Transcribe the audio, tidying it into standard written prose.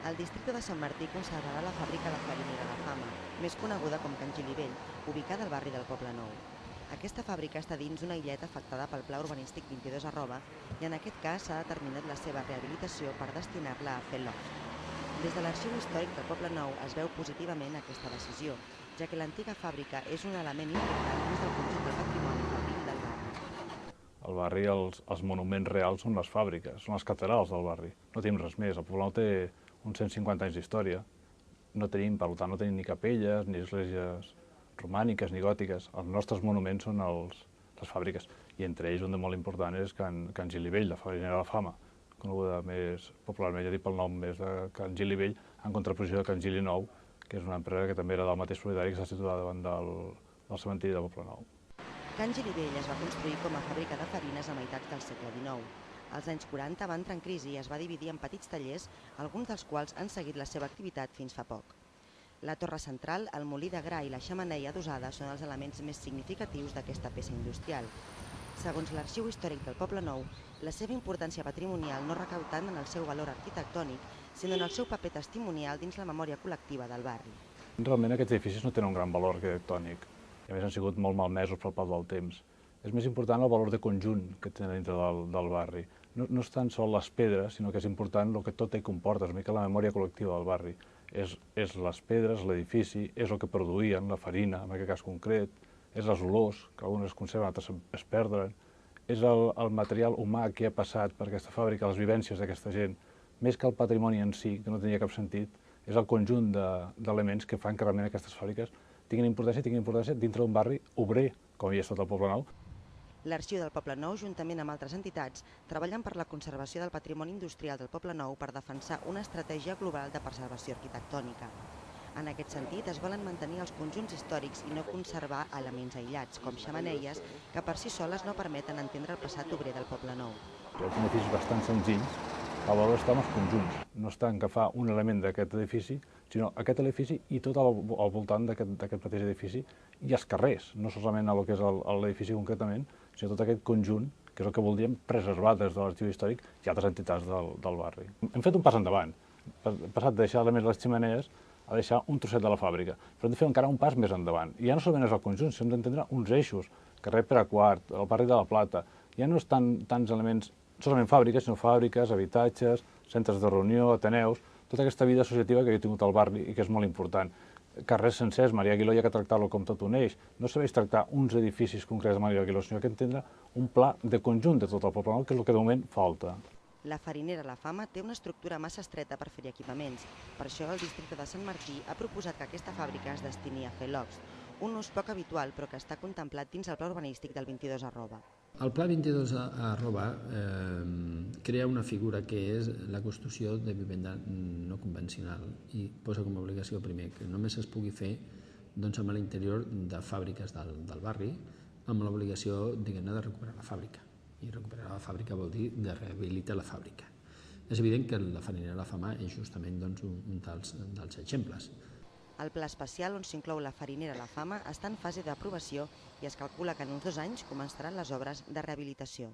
El districte de Sant Martí conservarà la fàbrica La Farinera La Fama, més coneguda com Can Gilivell, ubicada al barri del Poble Nou. Aquesta fàbrica està dins una illeta afectada pel Pla Urbanístic 22 i en aquest cas s'ha determinat la seva rehabilitació per destinar-la a fer loft. Des de l'Arxiu Històric del Poble Nou es veu positivament aquesta decisió, ja que l'antiga fàbrica és un element important dins del conjunt del patrimoni fabril del barri. Al barri els monuments reals són les fàbriques, són les catedrals del barri. No tenim res més. El Poble Nou té uns 150 anys d'història. No tenim, per tant, no tenim ni capelles, ni esglésies romàniques, ni gòtiques. Els nostres monuments són les fàbriques. I entre ells un de molt important és Can Gilivell, la Farinera de la Fama, coneguda més popularment, ja dit pel nom més de Can Gilivell, en contraposició de Can Gili Nou, que és una empresa que també era del mateix propietari que està situada davant del cementiri de Poble Nou. Can Gilivell es va construir com a fàbrica de farines a meitats del segle XIX. Als anys 40 va entrar en crisi i es va dividir en petits tallers, alguns dels quals han seguit la seva activitat fins fa poc. La torre central, el molí de gra i la xemeneia adossada són els elements més significatius d'aquesta peça industrial. Segons l'Arxiu Històric del Poble Nou, la seva importància patrimonial no recau tant en el seu valor arquitectònic, sinó en el seu paper testimonial dins la memòria col·lectiva del barri. Realment aquests edificis no tenen un gran valor arquitectònic i a més han sigut molt malmesos pel pas del temps. És més important el valor de conjunt que tenen dintre del barri. No és tan sol les pedres, sinó que és important el que tot comporta, és una mica la memòria col·lectiva del barri. És les pedres, l'edifici, és el que produïen, la farina, en aquest cas concret, és les olors, que algunes es conserven, altres es perden, és el material humà que ha passat per aquesta fàbrica, les vivències d'aquesta gent, més que el patrimoni en si, que no tenia cap sentit, és el conjunt d'elements que fan que realment aquestes fàbriques tinguin importància dintre d'un barri obrer, com hi ha estat el Poble Nou. L'Arxiu del Poble Nou, juntament amb altres entitats, treballen per la conservació del patrimoni industrial del Poble Nou per defensar una estratègia global de preservació arquitectònica. En aquest sentit, es volen mantenir els conjunts històrics i no conservar elements aïllats, com xemeneies, que per si soles no permeten entendre el passat obrer del Poble Nou. Els edificis bastant senzills, el valor està en els conjunts, no està en agafar un element d'aquest edifici, sinó aquest edifici i tot al voltant d'aquest mateix edifici i els carrers, no solament el que és l'edifici concretament, sinó tot aquest conjunt, que és el que voldríem preservar des de l'Arxiu Històric i altres entitats del barri. Hem fet un pas endavant, passat de deixar elements de les xemeneies a deixar un trosset de la fàbrica, però hem de fer encara un pas més endavant. I ja no solament és el conjunt, sinó hem d'entendre uns eixos, carrer Pere IV, el barri de la Plata, ja no és tants elements, solament fàbriques, sinó fàbriques, habitatges, centres de reunió, ateneus, tota aquesta vida associativa que hi ha tingut al barri i que és molt important. Carrers sencers, Marià Aguiló hi ha que tractar-lo com tot un eix. No sabeix tractar uns edificis concrets de Marià Aguiló, sinó que entendre un pla de conjunt de tot el Poble Nou, que és el que de moment falta. La Farinera La Fama té una estructura massa estreta per fer equipaments. Per això el districte de Sant Martí ha proposat que aquesta fàbrica es destini a fer lofts, un ús poc habitual però que està contemplat dins el pla urbanístic del 22 El Pla 22 crea una figura que és la construcció de vivenda no convencional i posa com a obligació primer que només es pugui fer amb l'interior de fàbriques del barri amb l'obligació de recuperar la fàbrica. I recuperar la fàbrica vol dir de rehabilitar la fàbrica. És evident que la Farinera La Fama és justament un dels exemples. El pla especial on s'inclou la Farinera La Fama està en fase d'aprovació i es calcula que en uns 2 anys començaran les obres de rehabilitació.